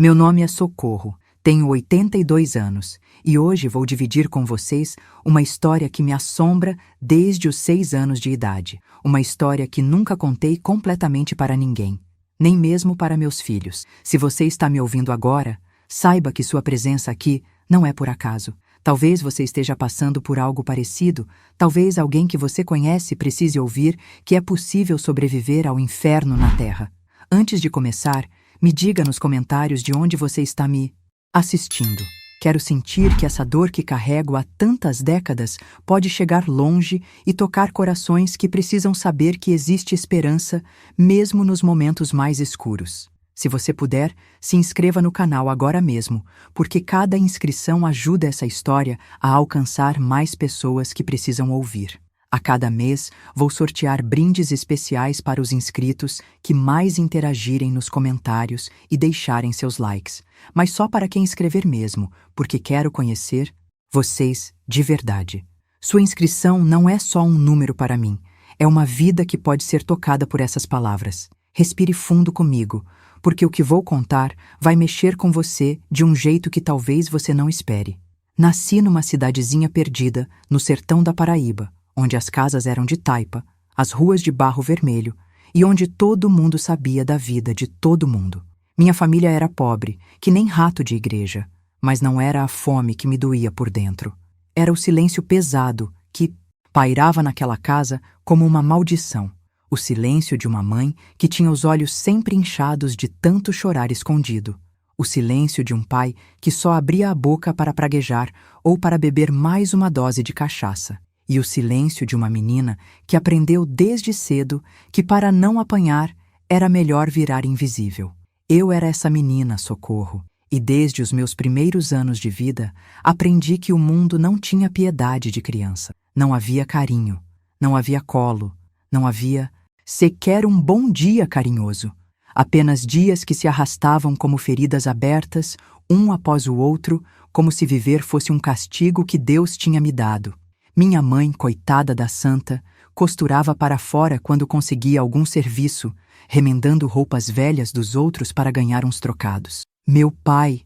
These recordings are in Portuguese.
Meu nome é Socorro, tenho 82 anos e hoje vou dividir com vocês uma história que me assombra desde os 6 anos de idade. Uma história que nunca contei completamente para ninguém, nem mesmo para meus filhos. Se você está me ouvindo agora, saiba que sua presença aqui não é por acaso. Talvez você esteja passando por algo parecido, talvez alguém que você conhece precise ouvir que é possível sobreviver ao inferno na Terra. Antes de começar, me diga nos comentários de onde você está me assistindo. Quero sentir que essa dor que carrego há tantas décadas pode chegar longe e tocar corações que precisam saber que existe esperança mesmo nos momentos mais escuros. Se você puder, se inscreva no canal agora mesmo, porque cada inscrição ajuda essa história a alcançar mais pessoas que precisam ouvir. A cada mês, vou sortear brindes especiais para os inscritos que mais interagirem nos comentários e deixarem seus likes, mas só para quem inscrever mesmo, porque quero conhecer vocês de verdade. Sua inscrição não é só um número para mim, é uma vida que pode ser tocada por essas palavras. Respire fundo comigo, porque o que vou contar vai mexer com você de um jeito que talvez você não espere. Nasci numa cidadezinha perdida, no sertão da Paraíba, onde as casas eram de taipa, as ruas de barro vermelho, e onde todo mundo sabia da vida de todo mundo. Minha família era pobre, que nem rato de igreja, mas não era a fome que me doía por dentro. Era o silêncio pesado que pairava naquela casa como uma maldição. O silêncio de uma mãe que tinha os olhos sempre inchados de tanto chorar escondido. O silêncio de um pai que só abria a boca para praguejar ou para beber mais uma dose de cachaça. E o silêncio de uma menina que aprendeu desde cedo que para não apanhar era melhor virar invisível. Eu era essa menina, Socorro, e desde os meus primeiros anos de vida aprendi que o mundo não tinha piedade de criança. Não havia carinho, não havia colo, não havia sequer um bom dia carinhoso. Apenas dias que se arrastavam como feridas abertas, um após o outro, como se viver fosse um castigo que Deus tinha me dado. Minha mãe, coitada da santa, costurava para fora quando conseguia algum serviço, remendando roupas velhas dos outros para ganhar uns trocados. Meu pai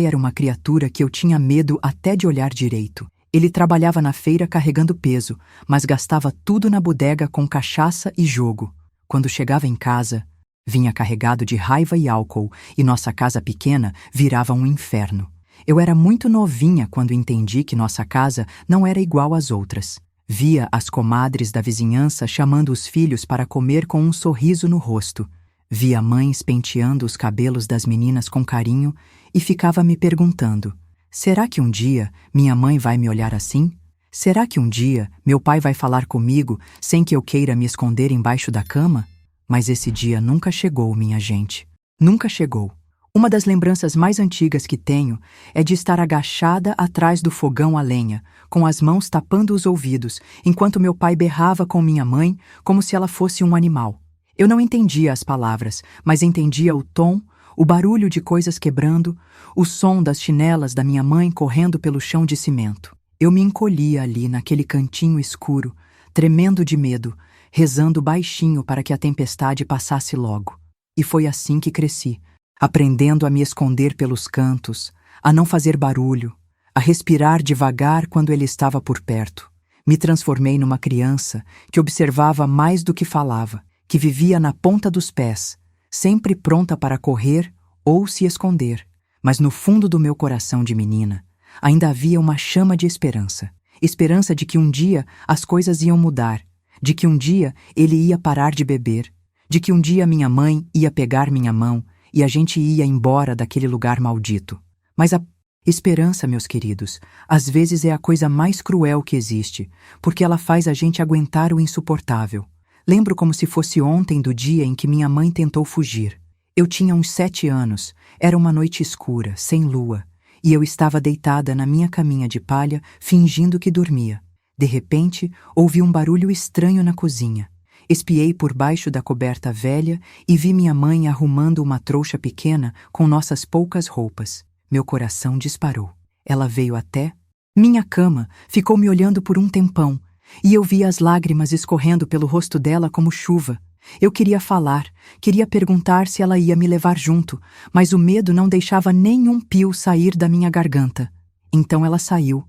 era uma criatura que eu tinha medo até de olhar direito. Ele trabalhava na feira carregando peso, mas gastava tudo na bodega com cachaça e jogo. Quando chegava em casa, vinha carregado de raiva e álcool, e nossa casa pequena virava um inferno. Eu era muito novinha quando entendi que nossa casa não era igual às outras. Via as comadres da vizinhança chamando os filhos para comer com um sorriso no rosto. Via mães penteando os cabelos das meninas com carinho e ficava me perguntando: será que um dia minha mãe vai me olhar assim? Será que um dia meu pai vai falar comigo sem que eu queira me esconder embaixo da cama? Mas esse dia nunca chegou, minha gente. Nunca chegou. Uma das lembranças mais antigas que tenho é de estar agachada atrás do fogão a lenha, com as mãos tapando os ouvidos, enquanto meu pai berrava com minha mãe como se ela fosse um animal. Eu não entendia as palavras, mas entendia o tom, o barulho de coisas quebrando, o som das chinelas da minha mãe correndo pelo chão de cimento. Eu me encolhia ali naquele cantinho escuro, tremendo de medo, rezando baixinho para que a tempestade passasse logo. E foi assim que cresci, aprendendo a me esconder pelos cantos, a não fazer barulho, a respirar devagar quando ele estava por perto. Me transformei numa criança que observava mais do que falava, que vivia na ponta dos pés, sempre pronta para correr ou se esconder. Mas no fundo do meu coração de menina, ainda havia uma chama de esperança. Esperança de que um dia as coisas iam mudar, de que um dia ele ia parar de beber, de que um dia minha mãe ia pegar minha mão e a gente ia embora daquele lugar maldito. Mas a esperança, meus queridos, às vezes é a coisa mais cruel que existe, porque ela faz a gente aguentar o insuportável. Lembro como se fosse ontem do dia em que minha mãe tentou fugir. Eu tinha uns 7 anos, era uma noite escura, sem lua, e eu estava deitada na minha caminha de palha, fingindo que dormia. De repente, ouvi um barulho estranho na cozinha. Espiei por baixo da coberta velha e vi minha mãe arrumando uma trouxa pequena com nossas poucas roupas. Meu coração disparou. Ela veio até minha cama, ficou me olhando por um tempão, e eu vi as lágrimas escorrendo pelo rosto dela como chuva. Eu queria falar, queria perguntar se ela ia me levar junto, mas o medo não deixava nenhum pio sair da minha garganta. Então ela saiu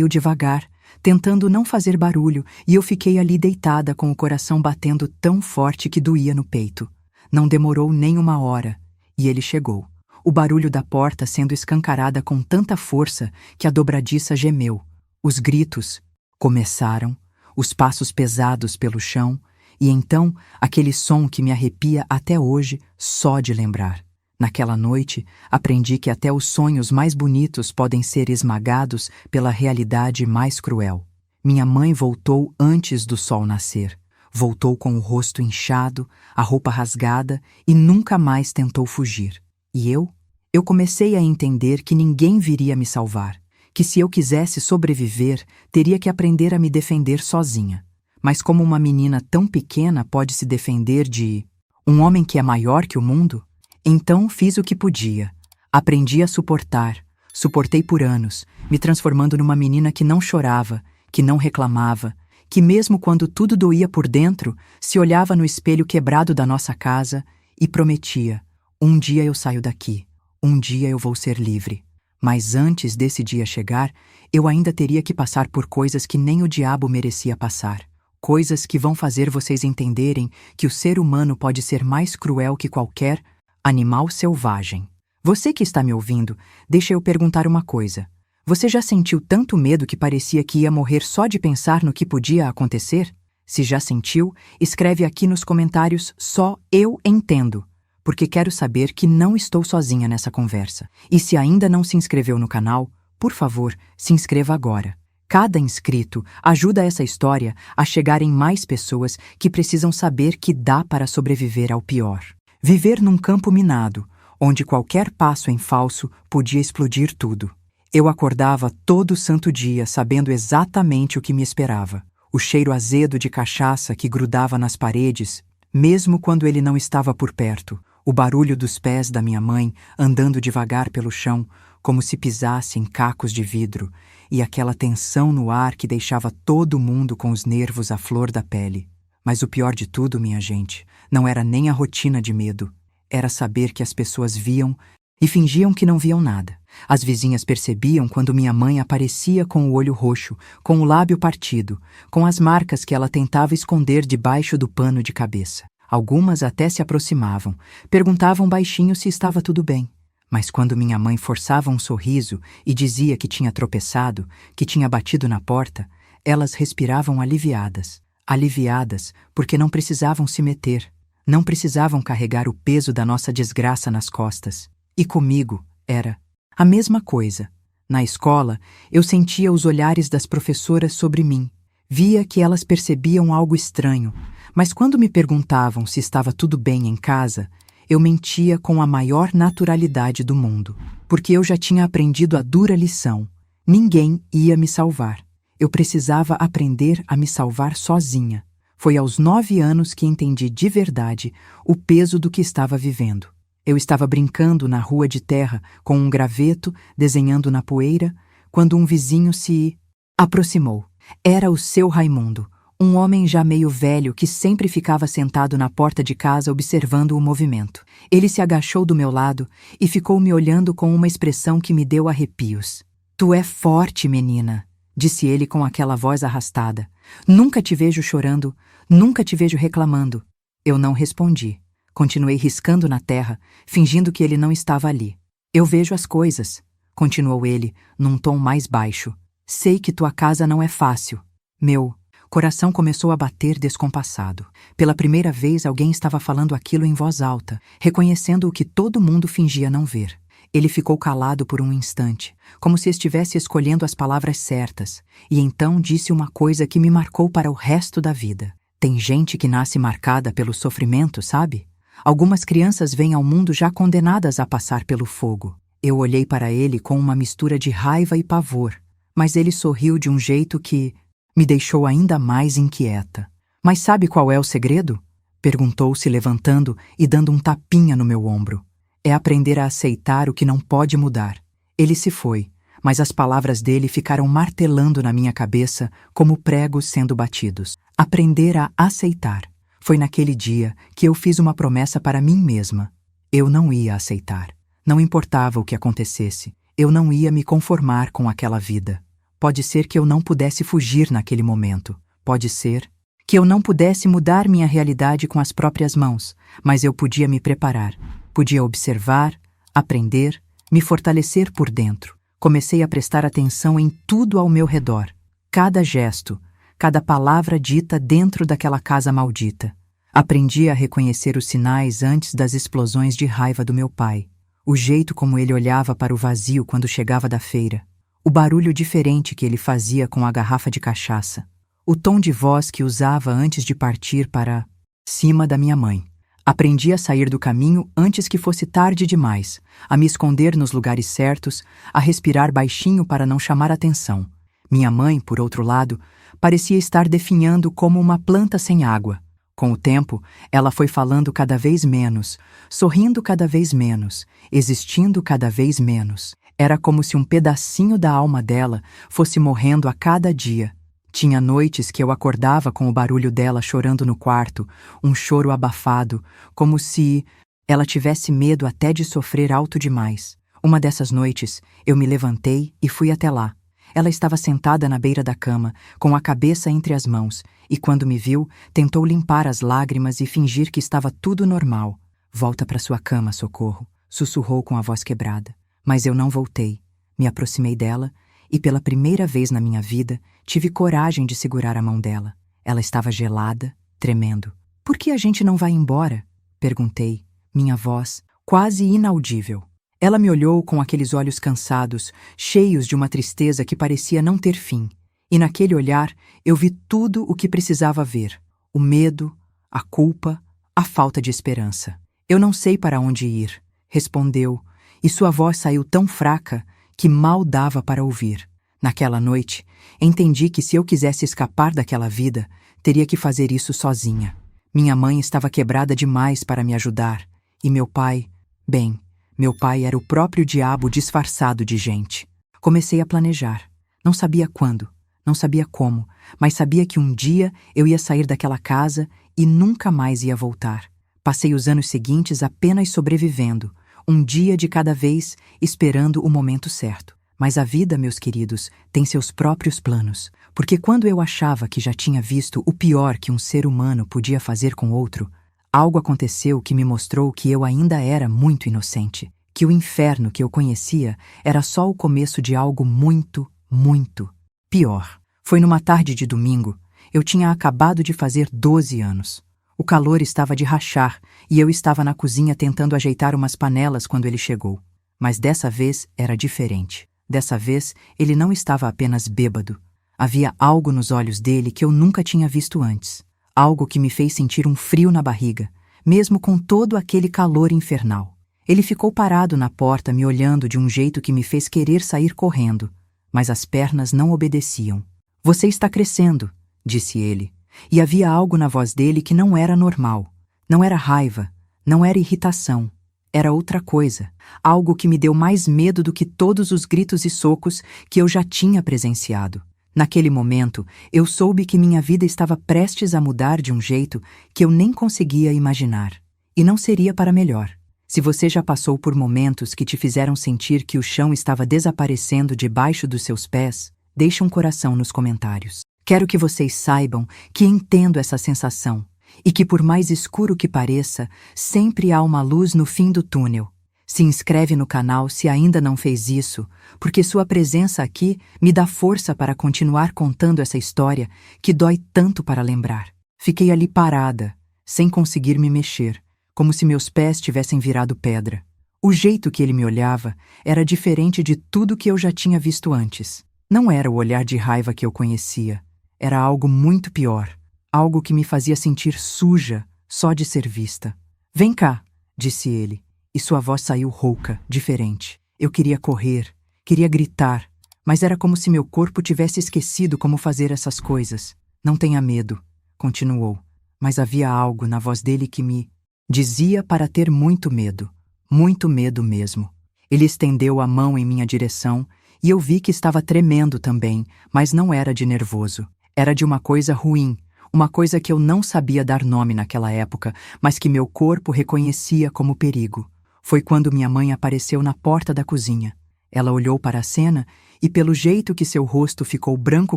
devagar, tentando não fazer barulho, e eu fiquei ali deitada com o coração batendo tão forte que doía no peito. Não demorou nem uma hora, e ele chegou. O barulho da porta sendo escancarada com tanta força que a dobradiça gemeu. Os gritos começaram, os passos pesados pelo chão, e então aquele som que me arrepia até hoje só de lembrar. Naquela noite, aprendi que até os sonhos mais bonitos podem ser esmagados pela realidade mais cruel. Minha mãe voltou antes do sol nascer. Voltou com o rosto inchado, a roupa rasgada e nunca mais tentou fugir. E eu? Eu comecei a entender que ninguém viria me salvar, que se eu quisesse sobreviver, teria que aprender a me defender sozinha. Mas como uma menina tão pequena pode se defender de um homem que é maior que o mundo? Então fiz o que podia. Aprendi a suportar. Suportei por anos, me transformando numa menina que não chorava, que não reclamava, que mesmo quando tudo doía por dentro, se olhava no espelho quebrado da nossa casa e prometia: um dia eu saio daqui, um dia eu vou ser livre. Mas antes desse dia chegar, eu ainda teria que passar por coisas que nem o diabo merecia passar. Coisas que vão fazer vocês entenderem que o ser humano pode ser mais cruel que qualquer animal selvagem. Você que está me ouvindo, deixa eu perguntar uma coisa. Você já sentiu tanto medo que parecia que ia morrer só de pensar no que podia acontecer? Se já sentiu, escreve aqui nos comentários só "eu entendo", porque quero saber que não estou sozinha nessa conversa. E se ainda não se inscreveu no canal, por favor, se inscreva agora. Cada inscrito ajuda essa história a chegar em mais pessoas que precisam saber que dá para sobreviver ao pior. Viver num campo minado, onde qualquer passo em falso podia explodir tudo. Eu acordava todo santo dia sabendo exatamente o que me esperava. O cheiro azedo de cachaça que grudava nas paredes, mesmo quando ele não estava por perto. O barulho dos pés da minha mãe andando devagar pelo chão, como se pisasse em cacos de vidro, e aquela tensão no ar que deixava todo mundo com os nervos à flor da pele. Mas o pior de tudo, minha gente, não era nem a rotina de medo. Era saber que as pessoas viam e fingiam que não viam nada. As vizinhas percebiam quando minha mãe aparecia com o olho roxo, com o lábio partido, com as marcas que ela tentava esconder debaixo do pano de cabeça. Algumas até se aproximavam, perguntavam baixinho se estava tudo bem. Mas quando minha mãe forçava um sorriso e dizia que tinha tropeçado, que tinha batido na porta, elas respiravam aliviadas. Aliviadas porque não precisavam se meter, não precisavam carregar o peso da nossa desgraça nas costas. E comigo era a mesma coisa. Na escola, eu sentia os olhares das professoras sobre mim. Via que elas percebiam algo estranho, mas quando me perguntavam se estava tudo bem em casa, eu mentia com a maior naturalidade do mundo, porque eu já tinha aprendido a dura lição. Ninguém ia me salvar. Eu precisava aprender a me salvar sozinha. Foi aos 9 anos que entendi de verdade o peso do que estava vivendo. Eu estava brincando na rua de terra com um graveto, desenhando na poeira, quando um vizinho se aproximou. Era o seu Raimundo, um homem já meio velho que sempre ficava sentado na porta de casa observando o movimento. Ele se agachou do meu lado e ficou me olhando com uma expressão que me deu arrepios. "Tu é forte, menina", disse ele com aquela voz arrastada. "Nunca te vejo chorando, nunca te vejo reclamando." Eu não respondi. Continuei riscando na terra, fingindo que ele não estava ali. "Eu vejo as coisas", continuou ele, num tom mais baixo. "Sei que tua casa não é fácil." Meu coração começou a bater descompassado. Pela primeira vez alguém estava falando aquilo em voz alta, reconhecendo o que todo mundo fingia não ver. Ele ficou calado por um instante, como se estivesse escolhendo as palavras certas, e então disse uma coisa que me marcou para o resto da vida. Tem gente que nasce marcada pelo sofrimento, sabe? Algumas crianças vêm ao mundo já condenadas a passar pelo fogo. Eu olhei para ele com uma mistura de raiva e pavor, mas ele sorriu de um jeito que me deixou ainda mais inquieta. "Mas sabe qual é o segredo?" perguntou, se levantando e dando um tapinha no meu ombro. "É aprender a aceitar o que não pode mudar." Ele se foi, mas as palavras dele ficaram martelando na minha cabeça como pregos sendo batidos. Aprender a aceitar. Foi naquele dia que eu fiz uma promessa para mim mesma. Eu não ia aceitar. Não importava o que acontecesse, eu não ia me conformar com aquela vida. Pode ser que eu não pudesse fugir naquele momento. Pode ser que eu não pudesse mudar minha realidade com as próprias mãos, mas eu podia me preparar. Podia observar, aprender, me fortalecer por dentro. Comecei a prestar atenção em tudo ao meu redor. Cada gesto, cada palavra dita dentro daquela casa maldita. Aprendi a reconhecer os sinais antes das explosões de raiva do meu pai. O jeito como ele olhava para o vazio quando chegava da feira. O barulho diferente que ele fazia com a garrafa de cachaça. O tom de voz que usava antes de partir para cima da minha mãe. Aprendi a sair do caminho antes que fosse tarde demais, a me esconder nos lugares certos, a respirar baixinho para não chamar atenção. Minha mãe, por outro lado, parecia estar definhando como uma planta sem água. Com o tempo, ela foi falando cada vez menos, sorrindo cada vez menos, existindo cada vez menos. Era como se um pedacinho da alma dela fosse morrendo a cada dia. Tinha noites que eu acordava com o barulho dela chorando no quarto, um choro abafado, como se ela tivesse medo até de sofrer alto demais. Uma dessas noites, eu me levantei e fui até lá. Ela estava sentada na beira da cama, com a cabeça entre as mãos, e quando me viu, tentou limpar as lágrimas e fingir que estava tudo normal. Volta para sua cama, Socorro, sussurrou com a voz quebrada. Mas eu não voltei. Me aproximei dela e, pela primeira vez na minha vida, tive coragem de segurar a mão dela. Ela estava gelada, tremendo. Por que a gente não vai embora? Perguntei, minha voz quase inaudível. Ela me olhou com aqueles olhos cansados, cheios de uma tristeza que parecia não ter fim. E naquele olhar eu vi tudo o que precisava ver. O medo, a culpa, a falta de esperança. Eu não sei para onde ir, respondeu, e sua voz saiu tão fraca que mal dava para ouvir. Naquela noite, entendi que se eu quisesse escapar daquela vida, teria que fazer isso sozinha. Minha mãe estava quebrada demais para me ajudar, e meu pai, bem, meu pai era o próprio diabo disfarçado de gente. Comecei a planejar. Não sabia quando, não sabia como, mas sabia que um dia eu ia sair daquela casa e nunca mais ia voltar. Passei os anos seguintes apenas sobrevivendo, um dia de cada vez, esperando o momento certo. Mas a vida, meus queridos, tem seus próprios planos, porque quando eu achava que já tinha visto o pior que um ser humano podia fazer com outro, algo aconteceu que me mostrou que eu ainda era muito inocente, que o inferno que eu conhecia era só o começo de algo muito, muito pior. Foi numa tarde de domingo, eu tinha acabado de fazer 12 anos. O calor estava de rachar e eu estava na cozinha tentando ajeitar umas panelas quando ele chegou. Mas dessa vez era diferente. Dessa vez, ele não estava apenas bêbado. Havia algo nos olhos dele que eu nunca tinha visto antes. Algo que me fez sentir um frio na barriga, mesmo com todo aquele calor infernal. Ele ficou parado na porta me olhando de um jeito que me fez querer sair correndo, mas as pernas não obedeciam. Você está crescendo, disse ele, e havia algo na voz dele que não era normal. Não era raiva, não era irritação. Era outra coisa, algo que me deu mais medo do que todos os gritos e socos que eu já tinha presenciado. Naquele momento, eu soube que minha vida estava prestes a mudar de um jeito que eu nem conseguia imaginar. E não seria para melhor. Se você já passou por momentos que te fizeram sentir que o chão estava desaparecendo debaixo dos seus pés, deixe um coração nos comentários. Quero que vocês saibam que entendo essa sensação. E que por mais escuro que pareça, sempre há uma luz no fim do túnel. Se inscreve no canal se ainda não fez isso, porque sua presença aqui me dá força para continuar contando essa história que dói tanto para lembrar. Fiquei ali parada, sem conseguir me mexer, como se meus pés tivessem virado pedra. O jeito que ele me olhava era diferente de tudo que eu já tinha visto antes. Não era o olhar de raiva que eu conhecia. Era algo muito pior. Algo que me fazia sentir suja só de ser vista. Vem cá, disse ele, e sua voz saiu rouca, diferente. Eu queria correr, queria gritar, mas era como se meu corpo tivesse esquecido como fazer essas coisas. Não tenha medo, continuou, mas havia algo na voz dele que me dizia para ter muito medo mesmo. Ele estendeu a mão em minha direção e eu vi que estava tremendo também, mas não era de nervoso. Era de uma coisa ruim. uma coisa que eu não sabia dar nome naquela época, mas que meu corpo reconhecia como perigo. Foi quando minha mãe apareceu na porta da cozinha. Ela olhou para a cena e, pelo jeito que seu rosto ficou branco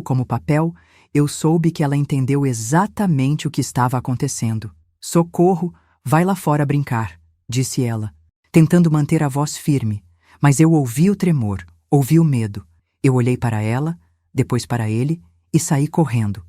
como papel, eu soube que ela entendeu exatamente o que estava acontecendo. "Socorro, vai lá fora brincar", disse ela, tentando manter a voz firme, mas eu ouvi o tremor, ouvi o medo. Eu olhei para ela, depois para ele e saí correndo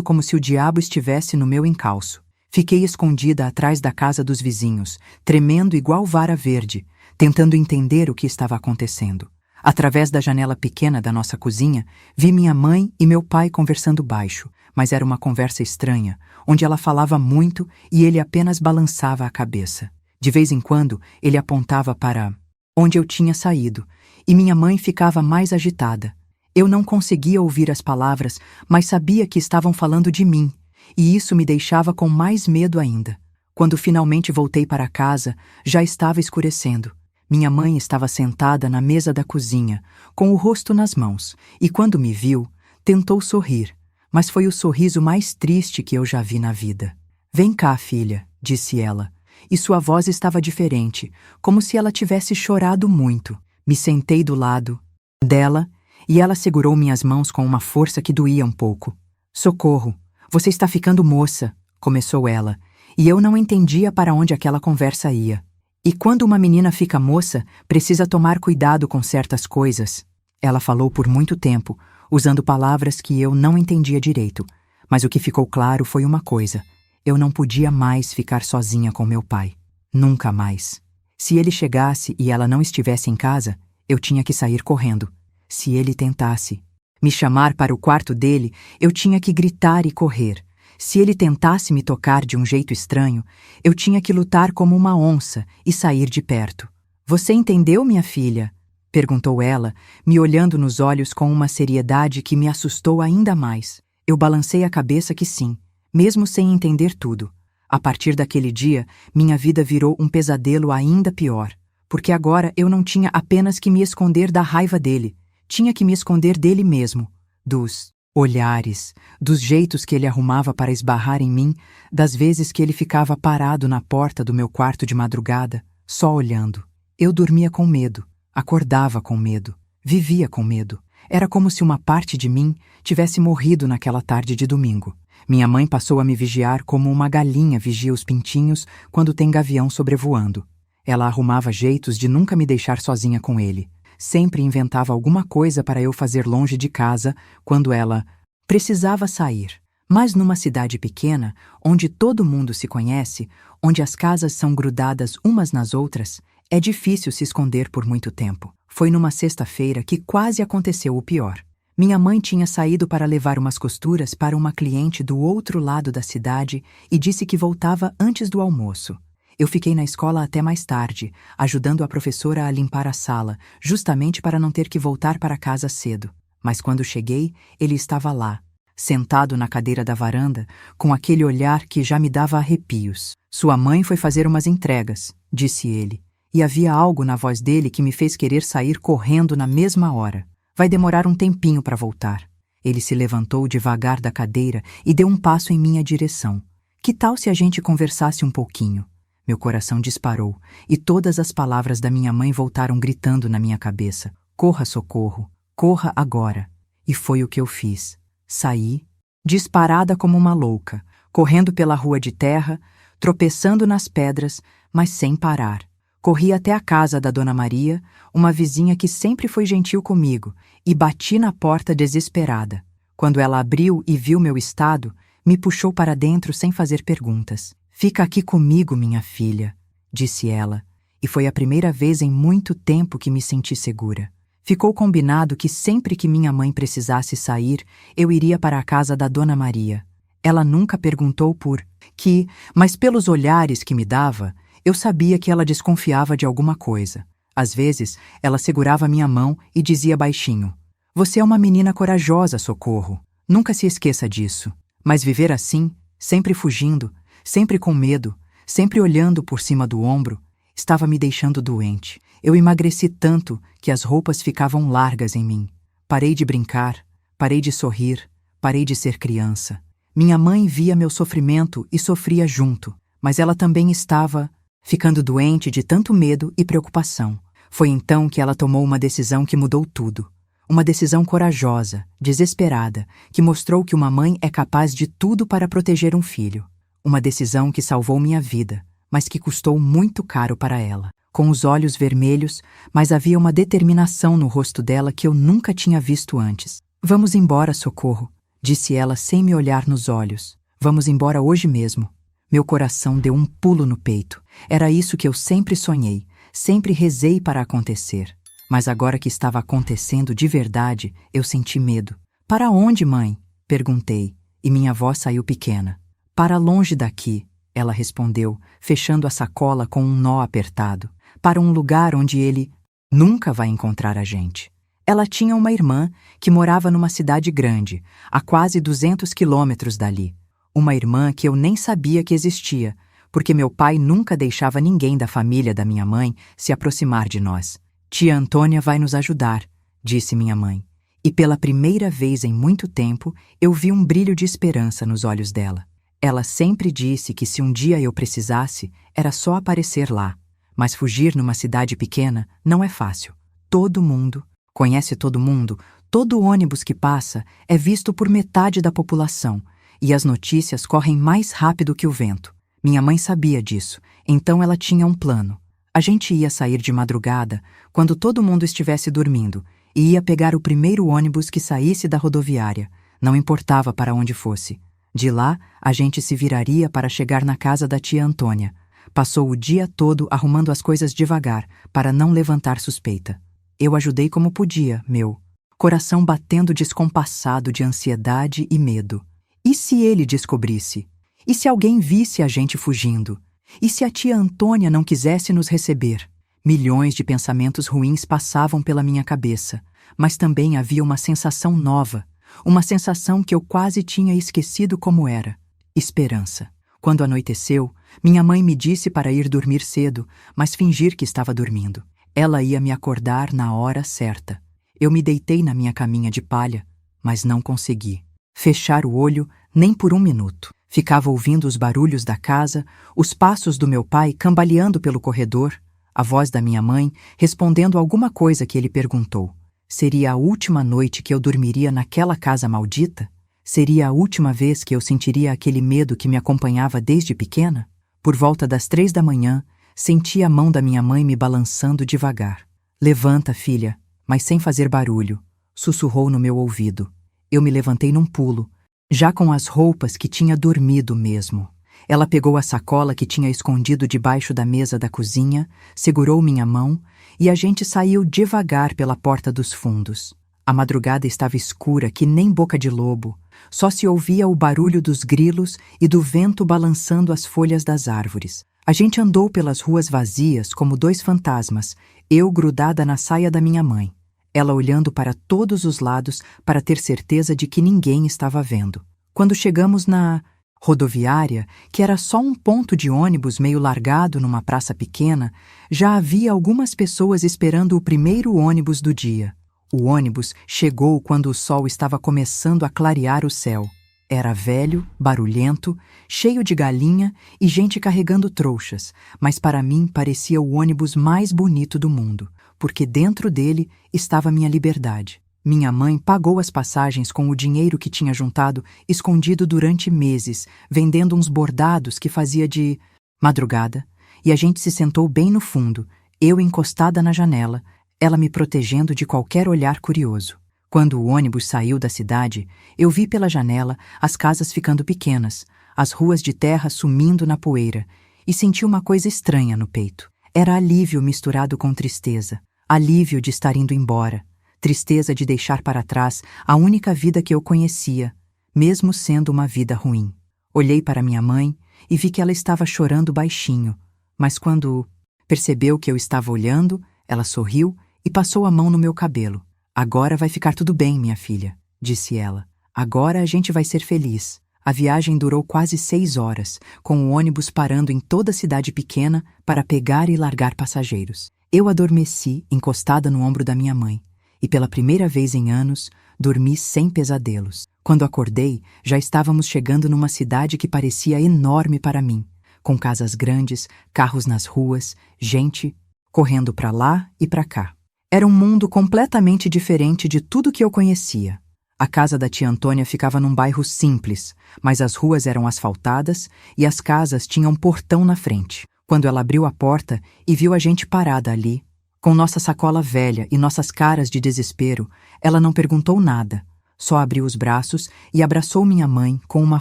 como se o diabo estivesse no meu encalço. Fiquei escondida atrás da casa dos vizinhos, tremendo igual vara verde, tentando entender o que estava acontecendo. Através da janela pequena da nossa cozinha, vi minha mãe e meu pai conversando baixo, mas era uma conversa estranha, onde ela falava muito e ele apenas balançava a cabeça. De vez em quando, ele apontava para onde eu tinha saído, e minha mãe ficava mais agitada. Eu não conseguia ouvir as palavras, mas sabia que estavam falando de mim, e isso me deixava com mais medo ainda. Quando finalmente voltei para casa, já estava escurecendo. Minha mãe estava sentada na mesa da cozinha, com o rosto nas mãos, e quando me viu, tentou sorrir, mas foi o sorriso mais triste que eu já vi na vida. "Vem cá, filha", disse ela, e sua voz estava diferente, como se ela tivesse chorado muito. Me sentei do lado dela e ela segurou minhas mãos com uma força que doía um pouco. "Socorro, você está ficando moça", começou ela, e eu não entendia para onde aquela conversa ia. "E quando uma menina fica moça, precisa tomar cuidado com certas coisas." Ela falou por muito tempo, usando palavras que eu não entendia direito, mas o que ficou claro foi uma coisa: eu não podia mais ficar sozinha com meu pai. Nunca mais. Se ele chegasse e ela não estivesse em casa, eu tinha que sair correndo. Se ele tentasse me chamar para o quarto dele, eu tinha que gritar e correr. Se ele tentasse me tocar de um jeito estranho, eu tinha que lutar como uma onça e sair de perto. "Você entendeu, minha filha?", perguntou ela, me olhando nos olhos com uma seriedade que me assustou ainda mais. Eu balancei a cabeça que sim, mesmo sem entender tudo. A partir daquele dia, minha vida virou um pesadelo ainda pior, porque agora eu não tinha apenas que me esconder da raiva dele, tinha que me esconder dele mesmo, dos olhares, dos jeitos que ele arrumava para esbarrar em mim, das vezes que ele ficava parado na porta do meu quarto de madrugada, só olhando. Eu dormia com medo, acordava com medo, vivia com medo. Era como se uma parte de mim tivesse morrido naquela tarde de domingo. Minha mãe passou a me vigiar como uma galinha vigia os pintinhos quando tem gavião sobrevoando. Ela arrumava jeitos de nunca me deixar sozinha com ele. Sempre inventava alguma coisa para eu fazer longe de casa quando ela precisava sair. Mas numa cidade pequena, onde todo mundo se conhece, onde as casas são grudadas umas nas outras, é difícil se esconder por muito tempo. Foi numa sexta-feira que quase aconteceu o pior. Minha mãe tinha saído para levar umas costuras para uma cliente do outro lado da cidade e disse que voltava antes do almoço. Eu fiquei na escola até mais tarde, ajudando a professora a limpar a sala, justamente para não ter que voltar para casa cedo. Mas quando cheguei, ele estava lá, sentado na cadeira da varanda, com aquele olhar que já me dava arrepios. "Sua mãe foi fazer umas entregas", disse ele, e havia algo na voz dele que me fez querer sair correndo na mesma hora. "Vai demorar um tempinho para voltar." Ele se levantou devagar da cadeira e deu um passo em minha direção. "Que tal se a gente conversasse um pouquinho?" Meu coração disparou, e todas as palavras da minha mãe voltaram gritando na minha cabeça. "Corra, Socorro, corra agora." E foi o que eu fiz. Saí, disparada como uma louca, correndo pela rua de terra, tropeçando nas pedras, mas sem parar. Corri até a casa da Dona Maria, uma vizinha que sempre foi gentil comigo, e bati na porta desesperada. Quando ela abriu e viu meu estado, me puxou para dentro sem fazer perguntas. "Fica aqui comigo, minha filha", disse ela, e foi a primeira vez em muito tempo que me senti segura. Ficou combinado que sempre que minha mãe precisasse sair, eu iria para a casa da Dona Maria. Ela nunca perguntou por que, mas pelos olhares que me dava, eu sabia que ela desconfiava de alguma coisa. Às vezes, ela segurava minha mão e dizia baixinho: "Você é uma menina corajosa, Socorro. Nunca se esqueça disso." Mas viver assim, sempre fugindo, sempre com medo, sempre olhando por cima do ombro, estava me deixando doente. Eu emagreci tanto que as roupas ficavam largas em mim. Parei de brincar, parei de sorrir, parei de ser criança. Minha mãe via meu sofrimento e sofria junto, mas ela também estava ficando doente de tanto medo e preocupação. Foi então que ela tomou uma decisão que mudou tudo. Uma decisão corajosa, desesperada, que mostrou que uma mãe é capaz de tudo para proteger um filho. Uma decisão que salvou minha vida, mas que custou muito caro para ela. Com os olhos vermelhos, mas havia uma determinação no rosto dela que eu nunca tinha visto antes. Vamos embora, Socorro, disse ela sem me olhar nos olhos. Vamos embora hoje mesmo. Meu coração deu um pulo no peito. Era isso que eu sempre sonhei, sempre rezei para acontecer. Mas agora que estava acontecendo de verdade, eu senti medo. Para onde, mãe? Perguntei, e minha voz saiu pequena. Para longe daqui, ela respondeu, fechando a sacola com um nó apertado. Para um lugar onde ele nunca vai encontrar a gente. Ela tinha uma irmã que morava numa cidade grande, a quase 200 quilômetros dali. Uma irmã que eu nem sabia que existia, porque meu pai nunca deixava ninguém da família da minha mãe se aproximar de nós. Tia Antônia vai nos ajudar, disse minha mãe. E pela primeira vez em muito tempo, eu vi um brilho de esperança nos olhos dela. Ela sempre disse que se um dia eu precisasse, era só aparecer lá. Mas fugir numa cidade pequena não é fácil. Todo mundo conhece todo mundo, todo ônibus que passa é visto por metade da população, e as notícias correm mais rápido que o vento. Minha mãe sabia disso, então ela tinha um plano. A gente ia sair de madrugada, quando todo mundo estivesse dormindo, e ia pegar o primeiro ônibus que saísse da rodoviária, não importava para onde fosse. De lá, a gente se viraria para chegar na casa da tia Antônia. Passou o dia todo arrumando as coisas devagar, para não levantar suspeita. Eu ajudei como podia, meu coração batendo descompassado de ansiedade e medo. E se ele descobrisse? E se alguém visse a gente fugindo? E se a tia Antônia não quisesse nos receber? Milhões de pensamentos ruins passavam pela minha cabeça, mas também havia uma sensação nova, uma sensação que eu quase tinha esquecido como era: esperança. Quando anoiteceu, minha mãe me disse para ir dormir cedo, mas fingir que estava dormindo. Ela ia me acordar na hora certa. Eu me deitei na minha caminha de palha, mas não consegui fechar o olho nem por um minuto. Ficava ouvindo os barulhos da casa, os passos do meu pai cambaleando pelo corredor, a voz da minha mãe respondendo alguma coisa que ele perguntou. Seria a última noite que eu dormiria naquela casa maldita? Seria a última vez que eu sentiria aquele medo que me acompanhava desde pequena? Por volta das 3 da manhã, senti a mão da minha mãe me balançando devagar. Levanta, filha, mas sem fazer barulho, sussurrou no meu ouvido. Eu me levantei num pulo, já com as roupas que tinha dormido mesmo. Ela pegou a sacola que tinha escondido debaixo da mesa da cozinha, segurou minha mão e a gente saiu devagar pela porta dos fundos. A madrugada estava escura que nem boca de lobo. Só se ouvia o barulho dos grilos e do vento balançando as folhas das árvores. A gente andou pelas ruas vazias como dois fantasmas, eu grudada na saia da minha mãe, ela olhando para todos os lados para ter certeza de que ninguém estava vendo. Quando chegamos na rodoviária, que era só um ponto de ônibus meio largado numa praça pequena, já havia algumas pessoas esperando o primeiro ônibus do dia. O ônibus chegou quando o sol estava começando a clarear o céu. Era velho, barulhento, cheio de galinha e gente carregando trouxas, mas para mim parecia o ônibus mais bonito do mundo, porque dentro dele estava minha liberdade. Minha mãe pagou as passagens com o dinheiro que tinha juntado, escondido durante meses, vendendo uns bordados que fazia de madrugada, e a gente se sentou bem no fundo, eu encostada na janela, ela me protegendo de qualquer olhar curioso. Quando o ônibus saiu da cidade, eu vi pela janela as casas ficando pequenas, as ruas de terra sumindo na poeira, e senti uma coisa estranha no peito. Era alívio misturado com tristeza, alívio de estar indo embora, tristeza de deixar para trás a única vida que eu conhecia, mesmo sendo uma vida ruim. Olhei para minha mãe e vi que ela estava chorando baixinho, mas quando percebeu que eu estava olhando, ela sorriu e passou a mão no meu cabelo. Agora vai ficar tudo bem, minha filha, disse ela. Agora a gente vai ser feliz. A viagem durou quase 6 horas, com o ônibus parando em toda a cidade pequena para pegar e largar passageiros. Eu adormeci, encostada no ombro da minha mãe, e pela primeira vez em anos, Dormi sem pesadelos. Quando acordei, já estávamos chegando numa cidade que parecia enorme para mim, com casas grandes, carros nas ruas, gente correndo para lá e para cá. Era um mundo completamente diferente de tudo que eu conhecia. A casa da tia Antônia ficava num bairro simples, mas as ruas eram asfaltadas e as casas tinham portão na frente. Quando ela abriu a porta e viu a gente parada ali, com nossa sacola velha e nossas caras de desespero, ela não perguntou nada, só abriu os braços e abraçou minha mãe com uma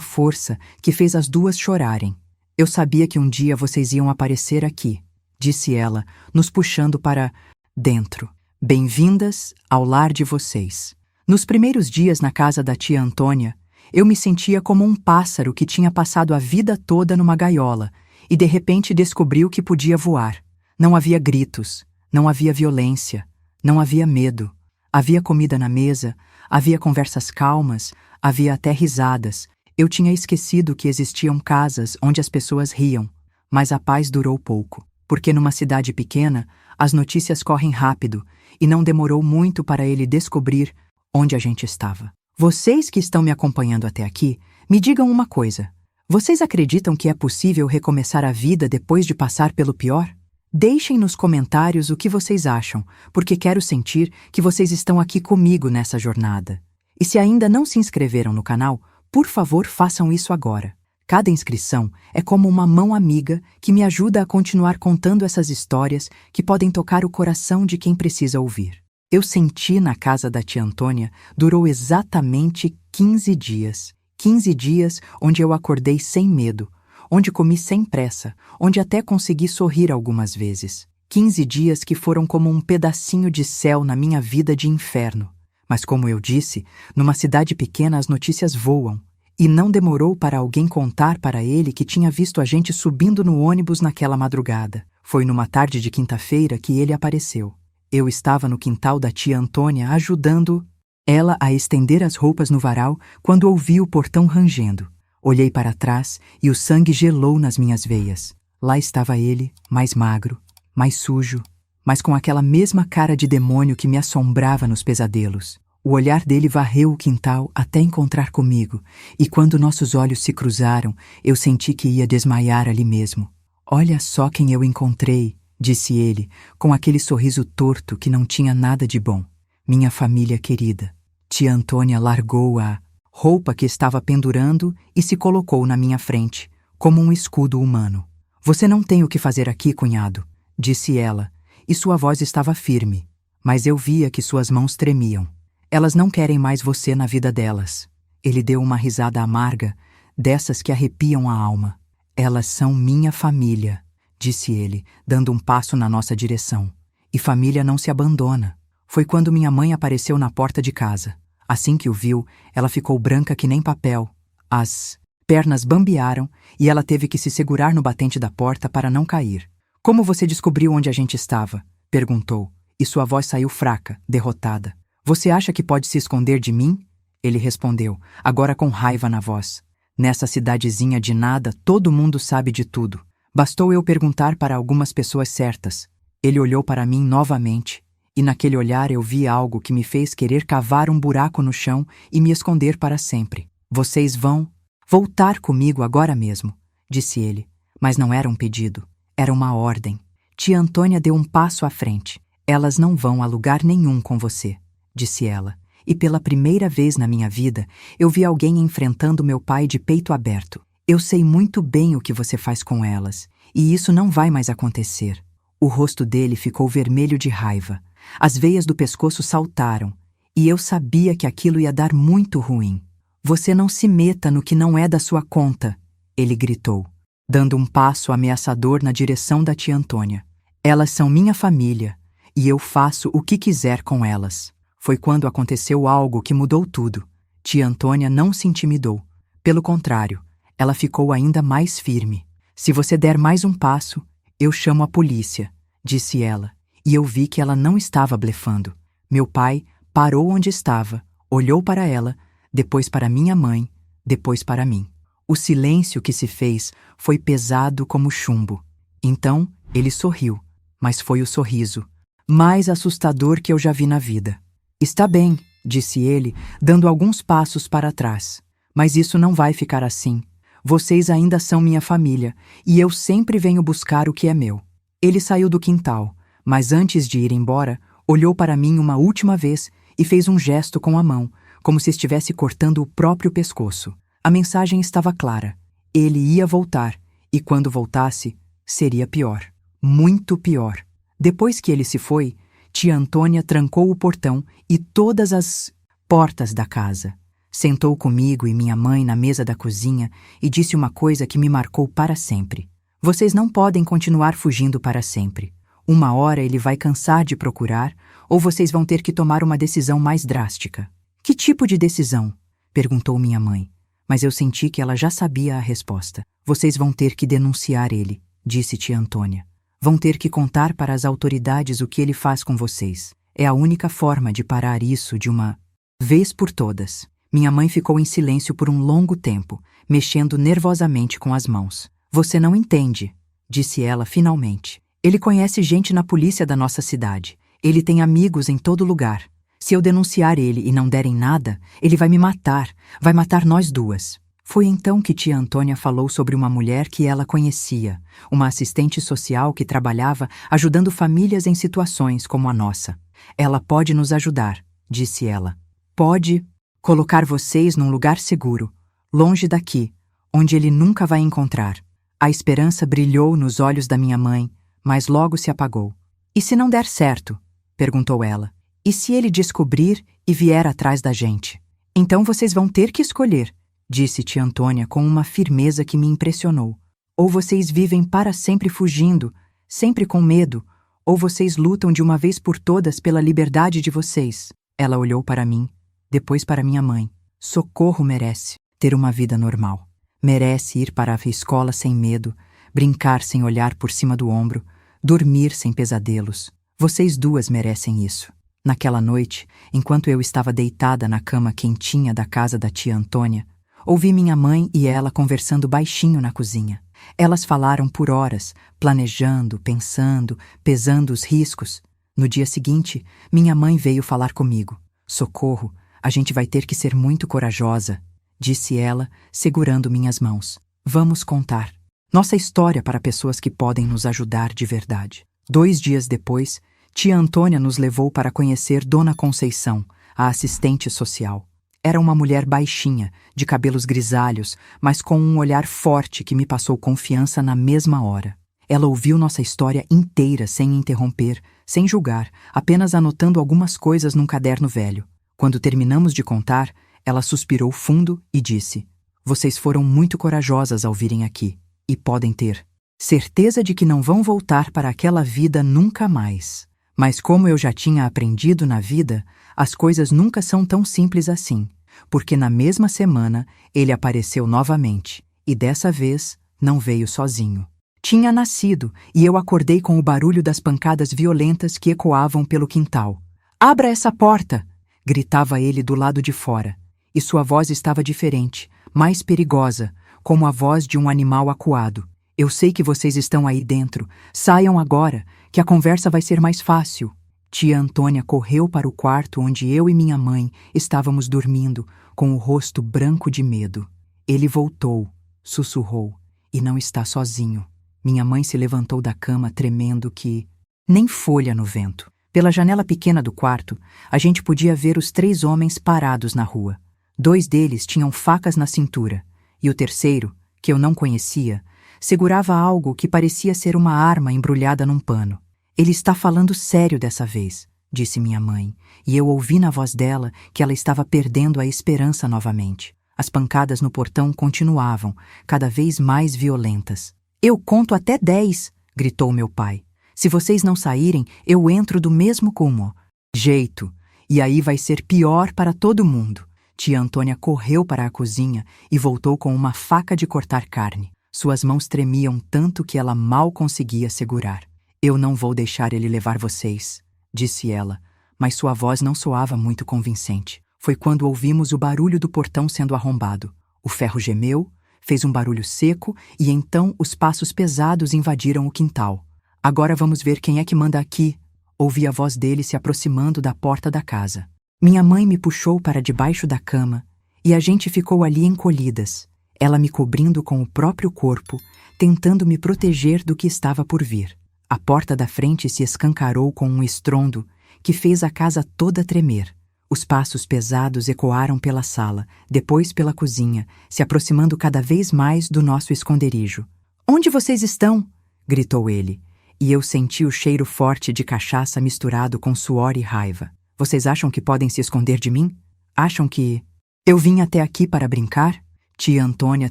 força que fez as duas chorarem. Eu sabia que um dia vocês iam aparecer aqui, disse ela, nos puxando para dentro. Bem-vindas ao lar de vocês. Nos primeiros dias na casa da tia Antônia, eu me sentia como um pássaro que tinha passado a vida toda numa gaiola e de repente descobriu que podia voar. Não havia gritos, não havia violência, não havia medo. Havia comida na mesa, havia conversas calmas, havia até risadas. Eu tinha esquecido que existiam casas onde as pessoas riam, mas a paz durou pouco, porque numa cidade pequena, as notícias correm rápido e não demorou muito para ele descobrir onde a gente estava. Vocês que estão me acompanhando até aqui, me digam uma coisa. Vocês acreditam que é possível recomeçar a vida depois de passar pelo pior? Deixem nos comentários o que vocês acham, porque quero sentir que vocês estão aqui comigo nessa jornada. E se ainda não se inscreveram no canal, por favor façam isso agora. Cada inscrição é como uma mão amiga que me ajuda a continuar contando essas histórias que podem tocar o coração de quem precisa ouvir. Eu senti na casa da tia Antônia durou exatamente 15 dias. 15 dias onde eu acordei sem medo, onde comi sem pressa, onde até consegui sorrir algumas vezes. 15 dias que foram como um pedacinho de céu na minha vida de inferno. Mas como eu disse, numa cidade pequena as notícias voam. E não demorou para alguém contar para ele que tinha visto a gente subindo no ônibus naquela madrugada. Foi numa tarde de quinta-feira que ele apareceu. Eu estava no quintal da tia Antônia ajudando ela a estender as roupas no varal quando ouvi o portão rangendo. Olhei para trás e o sangue gelou nas minhas veias. Lá estava ele, mais magro, mais sujo, mas com aquela mesma cara de demônio que me assombrava nos pesadelos. O olhar dele varreu o quintal até encontrar comigo, e quando nossos olhos se cruzaram, eu senti que ia desmaiar ali mesmo. Olha só quem eu encontrei, disse ele, com aquele sorriso torto que não tinha nada de bom. Minha família querida. Tia Antônia largou a roupa que estava pendurando e se colocou na minha frente, como um escudo humano. Você não tem o que fazer aqui, cunhado, disse ela, e sua voz estava firme, mas eu via que suas mãos tremiam. Elas não querem mais você na vida delas. Ele deu uma risada amarga, dessas que arrepiam a alma. Elas são minha família, disse ele, dando um passo na nossa direção. E família não se abandona. Foi quando minha mãe apareceu na porta de casa. Assim que o viu, ela ficou branca que nem papel. As pernas bambearam e ela teve que se segurar no batente da porta para não cair. Como você descobriu onde a gente estava? Perguntou, e sua voz saiu fraca, derrotada. Você acha que pode se esconder de mim? Ele respondeu, agora com raiva na voz. Nessa cidadezinha de nada, todo mundo sabe de tudo. Bastou eu perguntar para algumas pessoas certas. Ele olhou para mim novamente, e naquele olhar eu vi algo que me fez querer cavar um buraco no chão e me esconder para sempre. Vocês vão voltar comigo agora mesmo, disse ele. Mas não era um pedido, era uma ordem. Tia Antônia deu um passo à frente. Elas não vão a lugar nenhum com você, disse ela, e pela primeira vez na minha vida eu vi alguém enfrentando meu pai de peito aberto. Eu sei muito bem o que você faz com elas, e isso não vai mais acontecer. O rosto dele ficou vermelho de raiva, as veias do pescoço saltaram, e eu sabia que aquilo ia dar muito ruim. Você não se meta no que não é da sua conta, ele gritou, dando um passo ameaçador na direção da tia Antônia. Elas são minha família, e eu faço o que quiser com elas. Foi quando aconteceu algo que mudou tudo. Tia Antônia não se intimidou. Pelo contrário, ela ficou ainda mais firme. Se você der mais um passo, eu chamo a polícia, disse ela, e eu vi que ela não estava blefando. Meu pai parou onde estava, olhou para ela, depois para minha mãe, depois para mim. O silêncio que se fez foi pesado como chumbo. Então, ele sorriu, mas foi o sorriso mais assustador que eu já vi na vida. Está bem, disse ele, dando alguns passos para trás. Mas isso não vai ficar assim. Vocês ainda são minha família, e eu sempre venho buscar o que é meu. Ele saiu do quintal, mas antes de ir embora, olhou para mim uma última vez e fez um gesto com a mão, como se estivesse cortando o próprio pescoço. A mensagem estava clara. Ele ia voltar, e quando voltasse, seria pior. Muito pior. Depois que ele se foi, tia Antônia trancou o portão e todas as portas da casa. Sentou comigo e minha mãe na mesa da cozinha e disse uma coisa que me marcou para sempre. Vocês não podem continuar fugindo para sempre. Uma hora ele vai cansar de procurar, ou vocês vão ter que tomar uma decisão mais drástica. Que tipo de decisão? Perguntou minha mãe. Mas eu senti que ela já sabia a resposta. Vocês vão ter que denunciar ele, disse tia Antônia. Vão ter que contar para as autoridades o que ele faz com vocês. É a única forma de parar isso de uma vez por todas. Minha mãe ficou em silêncio por um longo tempo, mexendo nervosamente com as mãos. Você não entende, disse ela finalmente. Ele conhece gente na polícia da nossa cidade. Ele tem amigos em todo lugar. Se eu denunciar ele e não derem nada, ele vai me matar. Vai matar nós duas. Foi então que tia Antônia falou sobre uma mulher que ela conhecia, uma assistente social que trabalhava ajudando famílias em situações como a nossa. Ela pode nos ajudar, disse ela. Pode colocar vocês num lugar seguro, longe daqui, onde ele nunca vai encontrar. A esperança brilhou nos olhos da minha mãe, mas logo se apagou. E se não der certo? Perguntou ela. E se ele descobrir e vier atrás da gente? Então vocês vão ter que escolher, disse tia Antônia com uma firmeza que me impressionou. Ou vocês vivem para sempre fugindo, sempre com medo, ou vocês lutam de uma vez por todas pela liberdade de vocês. Ela olhou para mim, depois para minha mãe. Socorro merece ter uma vida normal. Merece ir para a escola sem medo, brincar sem olhar por cima do ombro, dormir sem pesadelos. Vocês duas merecem isso. Naquela noite, enquanto eu estava deitada na cama quentinha da casa da tia Antônia, ouvi minha mãe e ela conversando baixinho na cozinha. Elas falaram por horas, planejando, pensando, pesando os riscos. No dia seguinte, minha mãe veio falar comigo. Socorro, a gente vai ter que ser muito corajosa, disse ela, segurando minhas mãos. Vamos contar nossa história para pessoas que podem nos ajudar de verdade. 2 dias depois, tia Antônia nos levou para conhecer Dona Conceição, a assistente social. Era uma mulher baixinha, de cabelos grisalhos, mas com um olhar forte que me passou confiança na mesma hora. Ela ouviu nossa história inteira sem interromper, sem julgar, apenas anotando algumas coisas num caderno velho. Quando terminamos de contar, ela suspirou fundo e disse: Vocês foram muito corajosas ao virem aqui, e podem ter certeza de que não vão voltar para aquela vida nunca mais. Mas como eu já tinha aprendido na vida, as coisas nunca são tão simples assim, porque na mesma semana ele apareceu novamente, e dessa vez não veio sozinho. Tinha nascido, e eu acordei com o barulho das pancadas violentas que ecoavam pelo quintal. Abra essa porta! Gritava ele do lado de fora, e sua voz estava diferente, mais perigosa, como a voz de um animal acuado. Eu sei que vocês estão aí dentro. Saiam agora, que a conversa vai ser mais fácil. Tia Antônia correu para o quarto onde eu e minha mãe estávamos dormindo, com o rosto branco de medo. Ele voltou, sussurrou, e não está sozinho. Minha mãe se levantou da cama tremendo que nem folha no vento. Pela janela pequena do quarto, a gente podia ver os 3 homens parados na rua. 2 deles tinham facas na cintura, e o terceiro, que eu não conhecia, segurava algo que parecia ser uma arma embrulhada num pano. Ele está falando sério dessa vez, disse minha mãe, e eu ouvi na voz dela que ela estava perdendo a esperança novamente. As pancadas no portão continuavam, cada vez mais violentas. Eu conto até 10, gritou meu pai. Se vocês não saírem, eu entro do mesmo como jeito, e aí vai ser pior para todo mundo. Tia Antônia correu para a cozinha e voltou com uma faca de cortar carne. Suas mãos tremiam tanto que ela mal conseguia segurar. Eu não vou deixar ele levar vocês, disse ela, mas sua voz não soava muito convincente. Foi quando ouvimos o barulho do portão sendo arrombado. O ferro gemeu, fez um barulho seco e então os passos pesados invadiram o quintal. Agora vamos ver quem é que manda aqui, ouvi a voz dele se aproximando da porta da casa. Minha mãe me puxou para debaixo da cama e a gente ficou ali encolhidas, ela me cobrindo com o próprio corpo, tentando me proteger do que estava por vir. A porta da frente se escancarou com um estrondo que fez a casa toda tremer. Os passos pesados ecoaram pela sala, depois pela cozinha, se aproximando cada vez mais do nosso esconderijo. "Onde vocês estão?" gritou ele, e eu senti o cheiro forte de cachaça misturado com suor e raiva. "Vocês acham que podem se esconder de mim? Acham que eu vim até aqui para brincar?" Tia Antônia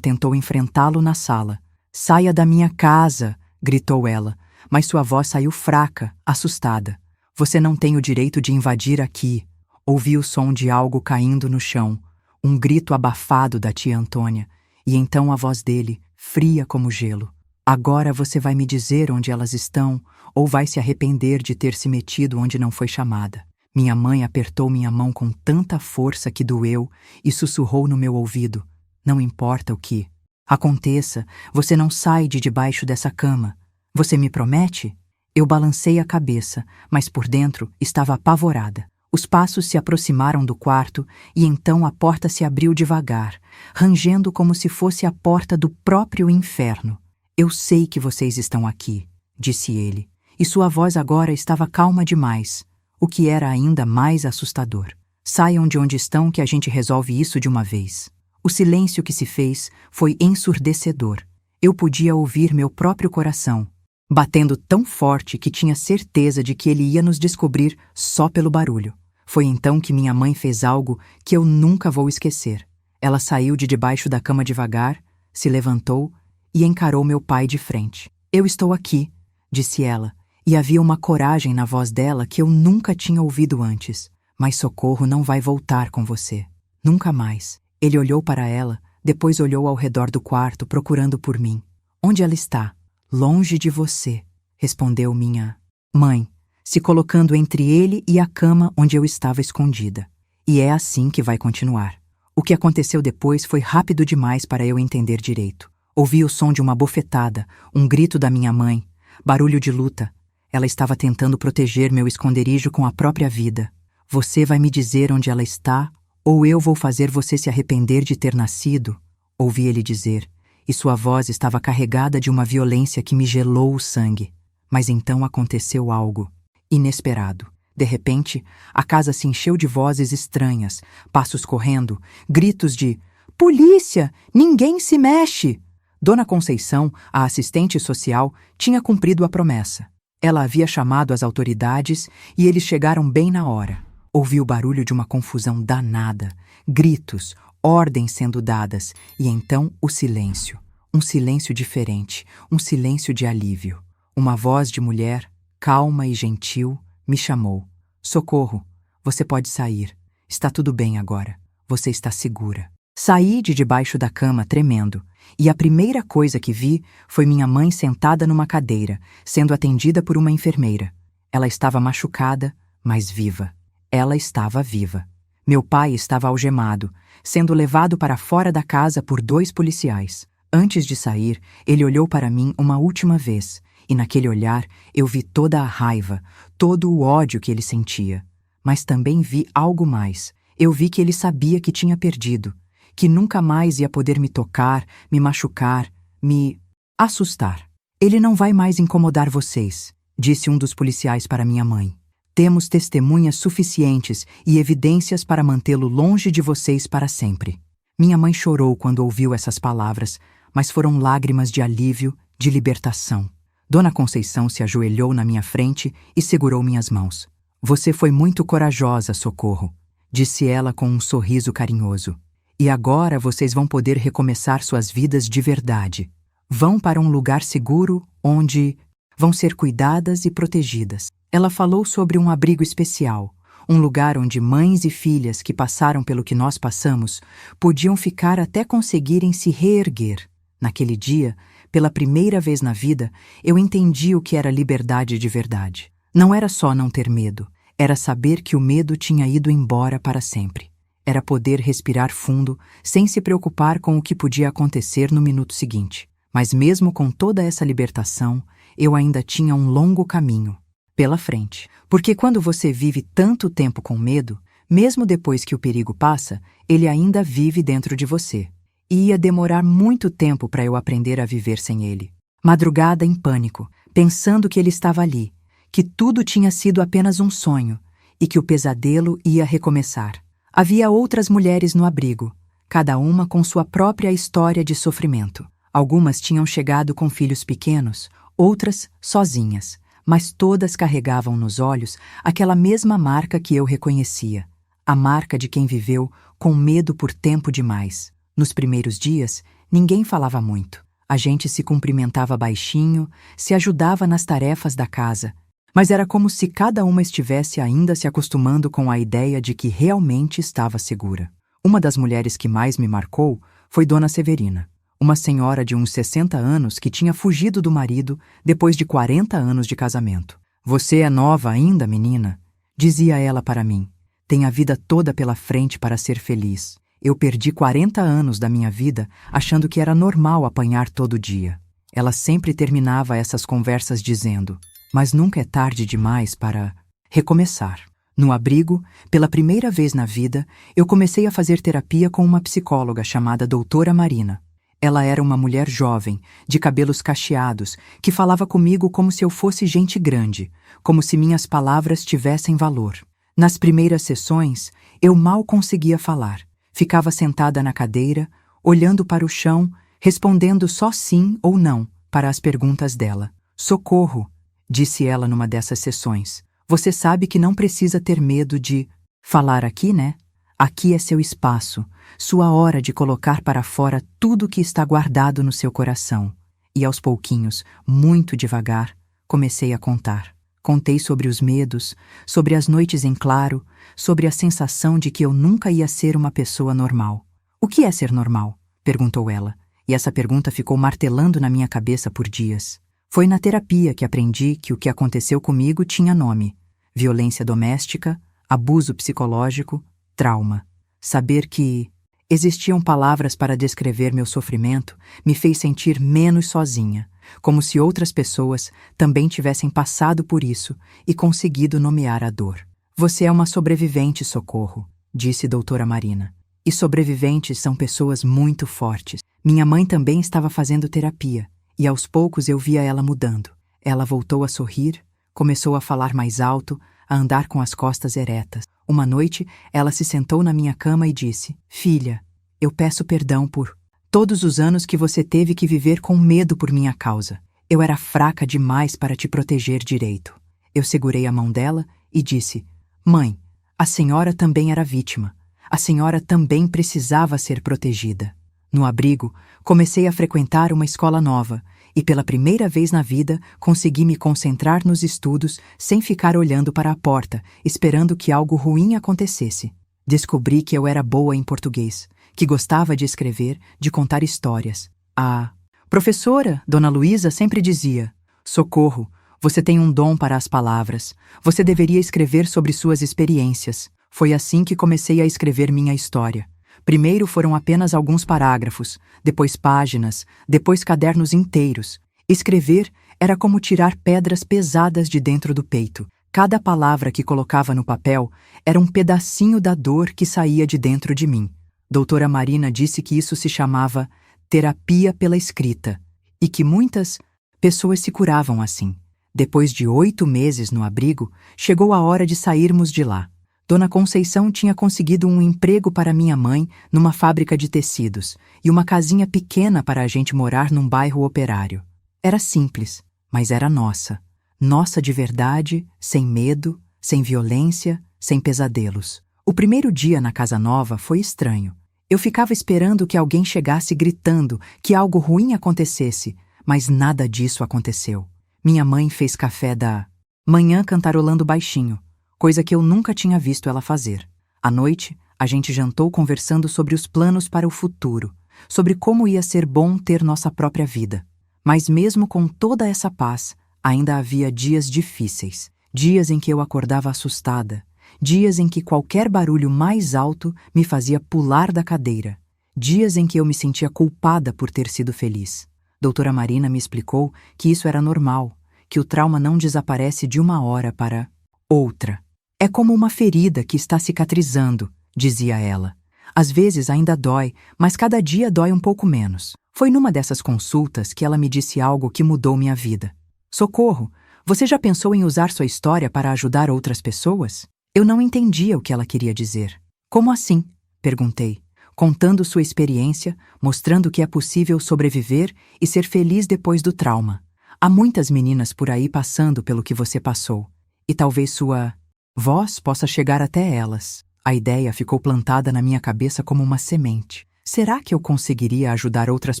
tentou enfrentá-lo na sala. "Saia da minha casa!" gritou ela, mas sua voz saiu fraca, assustada. "Você não tem o direito de invadir aqui." Ouvi o som de algo caindo no chão, um grito abafado da tia Antônia, e então a voz dele, fria como gelo. "Agora você vai me dizer onde elas estão, ou vai se arrepender de ter se metido onde não foi chamada." Minha mãe apertou minha mão com tanta força que doeu e sussurrou no meu ouvido: "Não importa o que aconteça, você não sai de debaixo dessa cama. Você me promete?" Eu balancei a cabeça, mas por dentro estava apavorada. Os passos se aproximaram do quarto e então a porta se abriu devagar, rangendo como se fosse a porta do próprio inferno. "Eu sei que vocês estão aqui", disse ele, e sua voz agora estava calma demais, o que era ainda mais assustador. "Saiam de onde estão que a gente resolve isso de uma vez." O silêncio que se fez foi ensurdecedor. Eu podia ouvir meu próprio coração, batendo tão forte que tinha certeza de que ele ia nos descobrir só pelo barulho. Foi então que minha mãe fez algo que eu nunca vou esquecer. Ela saiu de debaixo da cama devagar, se levantou e encarou meu pai de frente. "Eu estou aqui", disse ela, e havia uma coragem na voz dela que eu nunca tinha ouvido antes. "Mas Socorro não vai voltar com você. Nunca mais." Ele olhou para ela, depois olhou ao redor do quarto procurando por mim. "Onde ela está?" "Longe de você", respondeu minha mãe, se colocando entre ele e a cama onde eu estava escondida. E é assim que vai continuar. O que aconteceu depois foi rápido demais para eu entender direito. Ouvi o som de uma bofetada, um grito da minha mãe, barulho de luta. Ela estava tentando proteger meu esconderijo com a própria vida. "Você vai me dizer onde ela está, ou eu vou fazer você se arrepender de ter nascido", ouvi ele dizer, e sua voz estava carregada de uma violência que me gelou o sangue. Mas então aconteceu algo inesperado. De repente, a casa se encheu de vozes estranhas, passos correndo, gritos de "Polícia! Ninguém se mexe!" Dona Conceição, a assistente social, tinha cumprido a promessa. Ela havia chamado as autoridades e eles chegaram bem na hora. Ouvi o barulho de uma confusão danada, gritos, ordens sendo dadas, e então o silêncio. Um silêncio diferente, um silêncio de alívio. Uma voz de mulher, calma e gentil, me chamou. "Socorro, você pode sair. Está tudo bem agora. Você está segura." Saí de debaixo da cama tremendo, e a primeira coisa que vi foi minha mãe sentada numa cadeira, sendo atendida por uma enfermeira. Ela estava machucada, mas viva. Ela estava viva. Meu pai estava algemado, sendo levado para fora da casa por 2 policiais. Antes de sair, ele olhou para mim uma última vez, e naquele olhar eu vi toda a raiva, todo o ódio que ele sentia. Mas também vi algo mais. Eu vi que ele sabia que tinha perdido, que nunca mais ia poder me tocar, me machucar, me assustar. "Ele não vai mais incomodar vocês", disse um dos policiais para minha mãe. "Temos testemunhas suficientes e evidências para mantê-lo longe de vocês para sempre." Minha mãe chorou quando ouviu essas palavras, mas foram lágrimas de alívio, de libertação. Dona Conceição se ajoelhou na minha frente e segurou minhas mãos. "Você foi muito corajosa, Socorro", disse ela com um sorriso carinhoso. "E agora vocês vão poder recomeçar suas vidas de verdade. Vão para um lugar seguro onde vão ser cuidadas e protegidas." Ela falou sobre um abrigo especial, um lugar onde mães e filhas que passaram pelo que nós passamos podiam ficar até conseguirem se reerguer. Naquele dia, pela primeira vez na vida, eu entendi o que era liberdade de verdade. Não era só não ter medo, era saber que o medo tinha ido embora para sempre. Era poder respirar fundo, sem se preocupar com o que podia acontecer no minuto seguinte. Mas mesmo com toda essa libertação, eu ainda tinha um longo caminho pela frente. Porque quando você vive tanto tempo com medo, Mesmo depois que o perigo passa, ele ainda vive dentro de você. E ia demorar muito tempo para eu aprender a viver sem ele. Madrugada em pânico, pensando que ele estava ali, que tudo tinha sido apenas um sonho e que o pesadelo ia recomeçar. Havia outras mulheres no abrigo, cada uma com sua própria história de sofrimento. Algumas tinham chegado com filhos pequenos, outras sozinhas, mas todas carregavam nos olhos aquela mesma marca que eu reconhecia, a marca de quem viveu com medo por tempo demais. Nos primeiros dias, ninguém falava muito. A gente se cumprimentava baixinho, se ajudava nas tarefas da casa, mas era como se cada uma estivesse ainda se acostumando com a ideia de que realmente estava segura. Uma das mulheres que mais me marcou foi Dona Severina, uma senhora de uns 60 anos que tinha fugido do marido depois de 40 anos de casamento. "Você é nova ainda, menina", dizia ela para mim. "Tem a vida toda pela frente para ser feliz. Eu perdi 40 anos da minha vida achando que era normal apanhar todo dia." Ela sempre terminava essas conversas dizendo: "Mas nunca é tarde demais para recomeçar." No abrigo, pela primeira vez na vida, eu comecei a fazer terapia com uma psicóloga chamada Doutora Marina. Ela era uma mulher jovem, de cabelos cacheados, que falava comigo como se eu fosse gente grande, como se minhas palavras tivessem valor. Nas primeiras sessões, eu mal conseguia falar. Ficava sentada na cadeira, olhando para o chão, respondendo só sim ou não para as perguntas dela. "Socorro", disse ela numa dessas sessões. "Você sabe que não precisa ter medo de falar aqui, né? Aqui é seu espaço, sua hora de colocar para fora tudo que está guardado no seu coração." E aos pouquinhos, muito devagar, comecei a contar. Contei sobre os medos, sobre as noites em claro, sobre a sensação de que eu nunca ia ser uma pessoa normal. "O que é ser normal?", perguntou ela, e essa pergunta ficou martelando na minha cabeça por dias. Foi na terapia que aprendi que o que aconteceu comigo tinha nome: violência doméstica, abuso psicológico, trauma. Saber que existiam palavras para descrever meu sofrimento me fez sentir menos sozinha, como se outras pessoas também tivessem passado por isso e conseguido nomear a dor. "Você é uma sobrevivente, Socorro", disse Doutora Marina. "E sobreviventes são pessoas muito fortes." Minha mãe também estava fazendo terapia, e aos poucos eu via ela mudando. Ela voltou a sorrir, começou a falar mais alto, a andar com as costas eretas. Uma noite, ela se sentou na minha cama e disse: "Filha, eu peço perdão por todos os anos que você teve que viver com medo por minha causa. Eu era fraca demais para te proteger direito." Eu segurei a mão dela e disse: "Mãe, a senhora também era vítima. A senhora também precisava ser protegida." No abrigo, comecei a frequentar uma escola nova e pela primeira vez na vida consegui me concentrar nos estudos sem ficar olhando para a porta, esperando que algo ruim acontecesse. Descobri que eu era boa em português, que gostava de escrever, de contar histórias. A professora, Dona Luísa, sempre dizia: "Socorro, você tem um dom para as palavras. Você deveria escrever sobre suas experiências." Foi assim que comecei a escrever minha história. Primeiro foram apenas alguns parágrafos, depois páginas, depois cadernos inteiros. Escrever era como tirar pedras pesadas de dentro do peito. Cada palavra que colocava no papel era um pedacinho da dor que saía de dentro de mim. Doutora Marina disse que isso se chamava terapia pela escrita e que muitas pessoas se curavam assim. Depois de 8 meses no abrigo, chegou a hora de sairmos de lá. Dona Conceição tinha conseguido um emprego para minha mãe numa fábrica de tecidos e uma casinha pequena para a gente morar num bairro operário. Era simples, mas era nossa. Nossa de verdade, sem medo, sem violência, sem pesadelos. O primeiro dia na casa nova foi estranho. Eu ficava esperando que alguém chegasse gritando que algo ruim acontecesse, mas nada disso aconteceu. Minha mãe fez café da manhã cantarolando baixinho, coisa que eu nunca tinha visto ela fazer. À noite, a gente jantou conversando sobre os planos para o futuro, sobre como ia ser bom ter nossa própria vida. Mas mesmo com toda essa paz, ainda havia dias difíceis, dias em que eu acordava assustada, dias em que qualquer barulho mais alto me fazia pular da cadeira, dias em que eu me sentia culpada por ter sido feliz. Doutora Marina me explicou que isso era normal, que o trauma não desaparece de uma hora para outra. É como uma ferida que está cicatrizando, dizia ela. Às vezes ainda dói, mas cada dia dói um pouco menos. Foi numa dessas consultas que ela me disse algo que mudou minha vida. Socorro, você já pensou em usar sua história para ajudar outras pessoas? Eu não entendia o que ela queria dizer. Como assim? Perguntei, contando sua experiência, mostrando que é possível sobreviver e ser feliz depois do trauma. Há muitas meninas por aí passando pelo que você passou, e talvez sua voz possa chegar até elas. A ideia ficou plantada na minha cabeça como uma semente. Será que eu conseguiria ajudar outras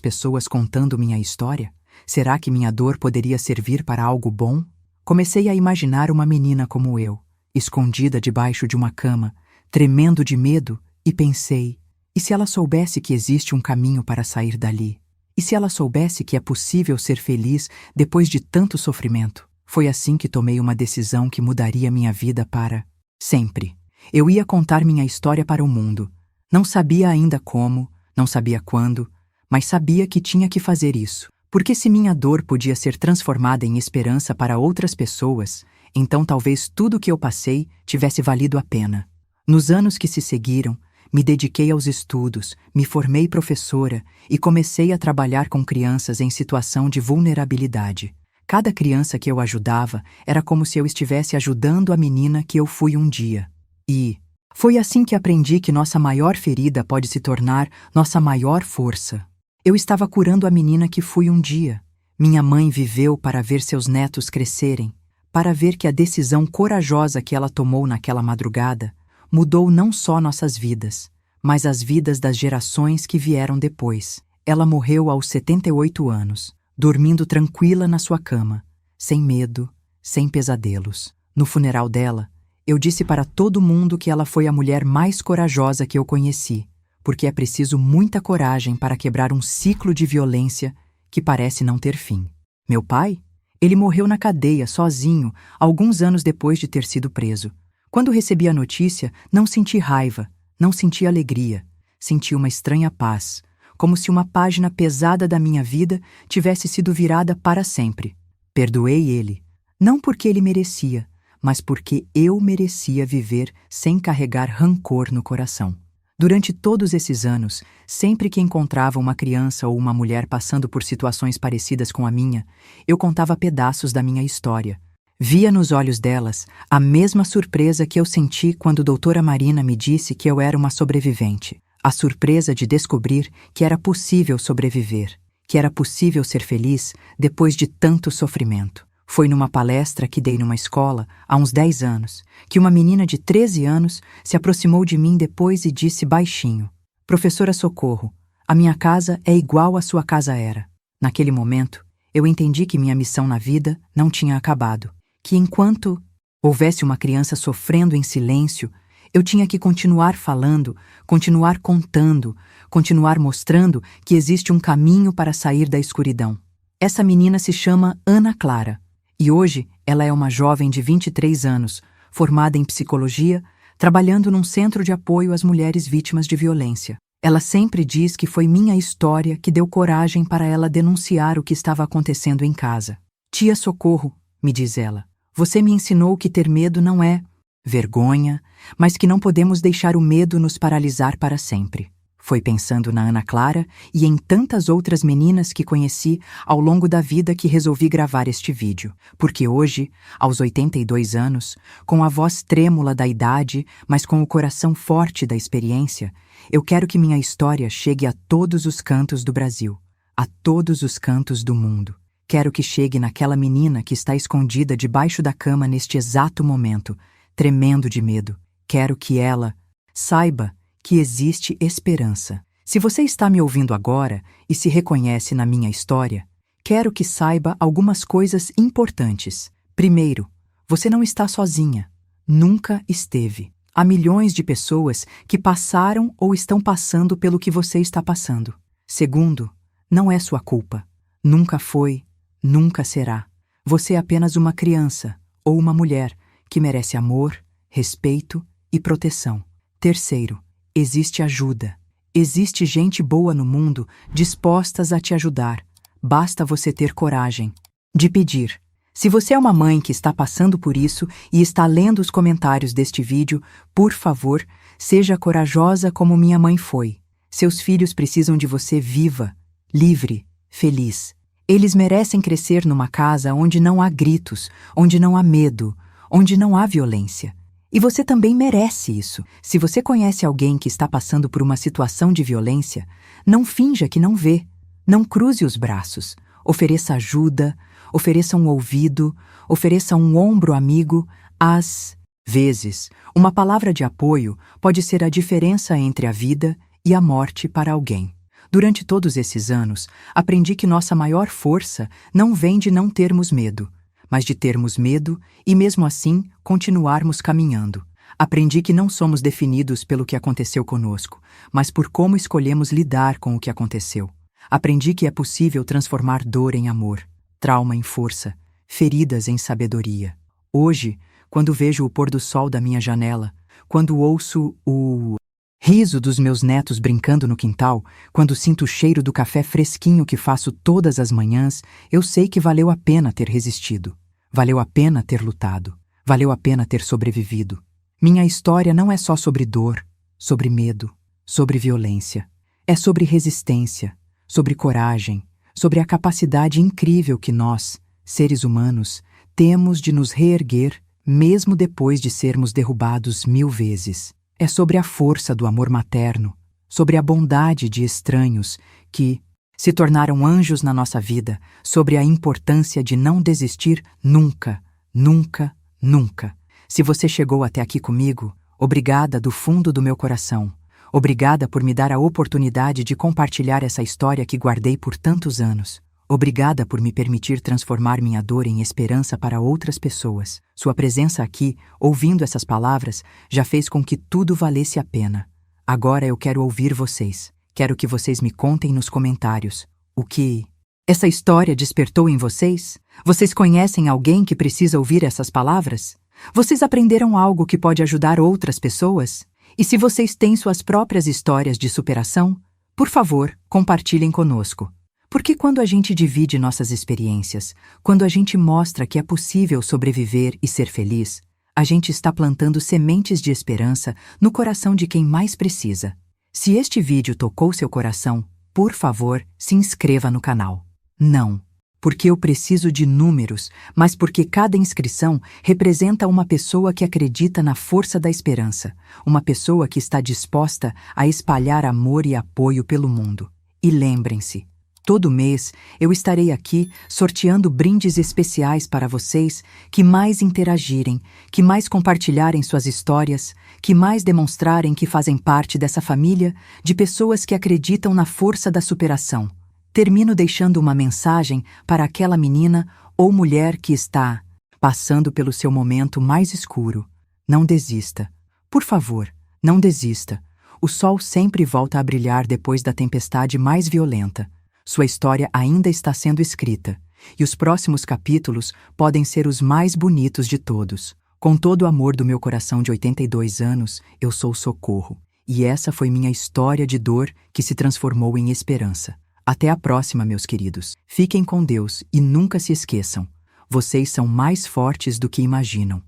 pessoas contando minha história? Será que minha dor poderia servir para algo bom? Comecei a imaginar uma menina como eu, escondida debaixo de uma cama, tremendo de medo, e pensei, e se ela soubesse que existe um caminho para sair dali? E se ela soubesse que é possível ser feliz depois de tanto sofrimento? Foi assim que tomei uma decisão que mudaria minha vida para sempre. Eu ia contar minha história para o mundo. Não sabia ainda como, não sabia quando, mas sabia que tinha que fazer isso. Porque se minha dor podia ser transformada em esperança para outras pessoas, então talvez tudo o que eu passei tivesse valido a pena. Nos anos que se seguiram, me dediquei aos estudos, me formei professora e comecei a trabalhar com crianças em situação de vulnerabilidade. Cada criança que eu ajudava era como se eu estivesse ajudando a menina que eu fui um dia. E foi assim que aprendi que nossa maior ferida pode se tornar nossa maior força. Eu estava curando a menina que fui um dia. Minha mãe viveu para ver seus netos crescerem, para ver que a decisão corajosa que ela tomou naquela madrugada mudou não só nossas vidas, mas as vidas das gerações que vieram depois. Ela morreu aos 78 anos, dormindo tranquila na sua cama, sem medo, sem pesadelos. No funeral dela, eu disse para todo mundo que ela foi a mulher mais corajosa que eu conheci, porque é preciso muita coragem para quebrar um ciclo de violência que parece não ter fim. Meu pai? Ele morreu na cadeia, sozinho, alguns anos depois de ter sido preso. Quando recebi a notícia, não senti raiva, não senti alegria, senti uma estranha paz, como se uma página pesada da minha vida tivesse sido virada para sempre. Perdoei ele, não porque ele merecia, mas porque eu merecia viver sem carregar rancor no coração. Durante todos esses anos, sempre que encontrava uma criança ou uma mulher passando por situações parecidas com a minha, eu contava pedaços da minha história. Via nos olhos delas a mesma surpresa que eu senti quando doutora Marina me disse que eu era uma sobrevivente. A surpresa de descobrir que era possível sobreviver, que era possível ser feliz depois de tanto sofrimento. Foi numa palestra que dei numa escola, há uns 10 anos, que uma menina de 13 anos se aproximou de mim depois e disse baixinho: "Professora Socorro, a minha casa é igual à sua casa era." Naquele momento, eu entendi que minha missão na vida não tinha acabado, que enquanto houvesse uma criança sofrendo em silêncio, eu tinha que continuar falando, continuar contando, continuar mostrando que existe um caminho para sair da escuridão. Essa menina se chama Ana Clara. E hoje ela é uma jovem de 23 anos, formada em psicologia, trabalhando num centro de apoio às mulheres vítimas de violência. Ela sempre diz que foi minha história que deu coragem para ela denunciar o que estava acontecendo em casa. "Tia Socorro", me diz ela, "você me ensinou que ter medo não é vergonha, mas que não podemos deixar o medo nos paralisar para sempre." Foi pensando na Ana Clara e em tantas outras meninas que conheci ao longo da vida que resolvi gravar este vídeo. Porque hoje, aos 82 anos, com a voz trêmula da idade, mas com o coração forte da experiência, eu quero que minha história chegue a todos os cantos do Brasil, a todos os cantos do mundo. Quero que chegue naquela menina que está escondida debaixo da cama neste exato momento, tremendo de medo. Quero que ela saiba que existe esperança. Se você está me ouvindo agora e se reconhece na minha história, quero que saiba algumas coisas importantes. Primeiro, você não está sozinha. Nunca esteve. Há milhões de pessoas que passaram ou estão passando pelo que você está passando. Segundo, não é sua culpa. Nunca foi, nunca será. Você é apenas uma criança ou uma mulher que merece amor, respeito e proteção. Terceiro, existe ajuda. Existe gente boa no mundo dispostas a te ajudar. Basta você ter coragem de pedir. Se você é uma mãe que está passando por isso e está lendo os comentários deste vídeo, por favor, seja corajosa como minha mãe foi. Seus filhos precisam de você viva, livre, feliz. Eles merecem crescer numa casa onde não há gritos, onde não há medo, onde não há violência. E você também merece isso. Se você conhece alguém que está passando por uma situação de violência, não finja que não vê. Não cruze os braços. Ofereça ajuda, ofereça um ouvido, ofereça um ombro amigo. Às vezes, uma palavra de apoio pode ser a diferença entre a vida e a morte para alguém. Durante todos esses anos, aprendi que nossa maior força não vem de não termos medo, mas de termos medo e, mesmo assim, continuarmos caminhando. Aprendi que não somos definidos pelo que aconteceu conosco, mas por como escolhemos lidar com o que aconteceu. Aprendi que é possível transformar dor em amor, trauma em força, feridas em sabedoria. Hoje, quando vejo o pôr do sol da minha janela, quando ouço o riso dos meus netos brincando no quintal, quando sinto o cheiro do café fresquinho que faço todas as manhãs, eu sei que valeu a pena ter resistido. Valeu a pena ter lutado. Valeu a pena ter sobrevivido. Minha história não é só sobre dor, sobre medo, sobre violência. É sobre resistência, sobre coragem, sobre a capacidade incrível que nós, seres humanos, temos de nos reerguer mesmo depois de sermos derrubados 1000 vezes. É sobre a força do amor materno, sobre a bondade de estranhos que se tornaram anjos na nossa vida, sobre a importância de não desistir nunca, nunca, nunca. Se você chegou até aqui comigo, obrigada do fundo do meu coração. Obrigada por me dar a oportunidade de compartilhar essa história que guardei por tantos anos. Obrigada por me permitir transformar minha dor em esperança para outras pessoas. Sua presença aqui, ouvindo essas palavras, já fez com que tudo valesse a pena. Agora eu quero ouvir vocês. Quero que vocês me contem nos comentários o que essa história despertou em vocês. Vocês conhecem alguém que precisa ouvir essas palavras? Vocês aprenderam algo que pode ajudar outras pessoas? E se vocês têm suas próprias histórias de superação, por favor, compartilhem conosco. Porque quando a gente divide nossas experiências, quando a gente mostra que é possível sobreviver e ser feliz, a gente está plantando sementes de esperança no coração de quem mais precisa. Se este vídeo tocou seu coração, por favor, se inscreva no canal. Não, porque eu preciso de números, mas porque cada inscrição representa uma pessoa que acredita na força da esperança, uma pessoa que está disposta a espalhar amor e apoio pelo mundo. E lembrem-se, todo mês eu estarei aqui sorteando brindes especiais para vocês que mais interagirem, que mais compartilharem suas histórias, que mais demonstrarem que fazem parte dessa família de pessoas que acreditam na força da superação. Termino deixando uma mensagem para aquela menina ou mulher que está passando pelo seu momento mais escuro. Não desista. Por favor, não desista. O sol sempre volta a brilhar depois da tempestade mais violenta. Sua história ainda está sendo escrita, e os próximos capítulos podem ser os mais bonitos de todos. Com todo o amor do meu coração de 82 anos, eu sou Socorro, e essa foi minha história de dor que se transformou em esperança. Até a próxima, meus queridos. Fiquem com Deus e nunca se esqueçam. Vocês são mais fortes do que imaginam.